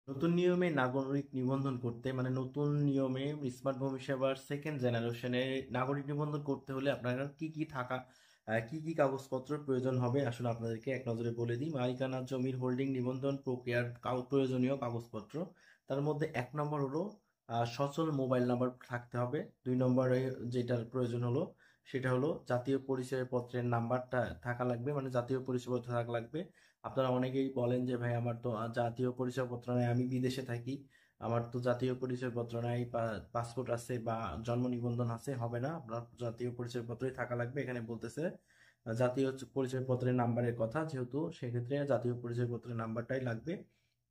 নতুন নিয়মে নাগরিক নিবন্ধন করতে মানে নতুন নিয়মে স্মার্ট ভবিষ্যৎ সেকেন্ড জেনারেশনে নাগরিক নিবন্ধন করতে হলে আপনার কি কি কি কি কাগজপত্র প্রয়োজন হবে আসলে আপনাদেরকে এক নজরে বলে দিই। মালিকানা জমির হোল্ডিং নিবন্ধন প্রক্রিয়ার প্রয়োজনীয় কাগজপত্র, তার মধ্যে এক নম্বর হলো সচল মোবাইল নাম্বার থাকতে হবে। দুই নম্বরে যেটার প্রয়োজন হলো সেটা হলো জাতীয় পরিচয়পত্রের নাম্বারটা থাকা লাগবে, মানে জাতীয় পরিচয়পত্র থাকা লাগবে। আপনারা অনেকেই বলেন যে ভাই আমার তো জাতীয় পরিচয়পত্র নাই, আমি বিদেশে থাকি, আমার তো জাতীয় পরিচয়পত্র নাই, পাসপোর্ট আছে বা জন্ম নিবন্ধন আছে, হবে না, আপনার জাতীয় পরিচয়পত্রই থাকা লাগবে। এখানে বলতেছে জাতীয় পরিচয়পত্রের নাম্বারের কথা, যেহেতু সেক্ষেত্রে জাতীয় পরিচয়পত্রের নাম্বারটাই লাগবে।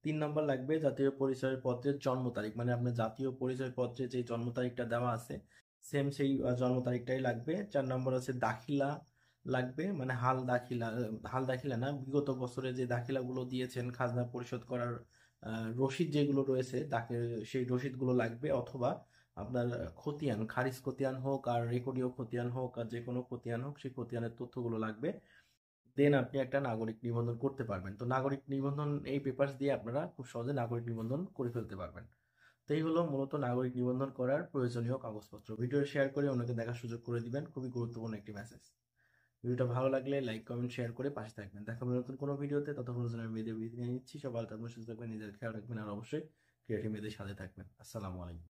3 নম্বর লাগবে জাতীয় পরিচয়পত্রের জন্ম তারিখ, মানে আপনার জাতীয় পরিচয়পত্রে যে জন্ম তারিখটা দেওয়া আছে সেম সেই জন্ম তারিখটাই লাগবে। 4 নম্বর আছে দাখিলা লাগবে, মানে হাল দাখিলা না, বিগত বছরে যে দাখিলাগুলো দিয়েছেন খাজনা পরিশোধ করার রসিদ যেগুলো রয়েছে তাকে সেই রসিদগুলো লাগবে, অথবা আপনার খতিয়ান, খারিজ খতিয়ান হোক আর রেকর্ডীয় খতিয়ান হোক আর যে কোনো খতিয়ান হোক, সেই খতিয়ানের তথ্যগুলো লাগবে। দেন আপনি একটা নাগরিক নিবন্ধন করতে পারবেন। তো নাগরিক নিবন্ধন এই পেপারস দিয়ে আপনারা খুব সহজে নাগরিক নিবন্ধন করে ফেলতে পারবেন। তো এই হলো মূলত নাগরিক নিবন্ধন করার প্রয়োজনীয় কাগজপত্র। ভিডিও শেয়ার করে অন্যকে দেখার সুযোগ করে দিবেন, খুবই গুরুত্বপূর্ণ একটি মেসেজ। ভিডিওটা ভালো লাগলে লাইক কমেন্ট শেয়ার করে পাশে থাকবেন। দেখা হবে নতুন কোনো ভিডিওতে, ততক্ষণ জন্য আমি ভিডিও বিদায় নিচ্ছি। সবাই ভালো থাকবেন, সুস্থ থাকবেন, নিজের খেয়াল রাখবেন, আর অবশ্যই ক্রিয়েটিভ মেয়েদের সাথে থাকবেন। আসসালামু আলাইকুম।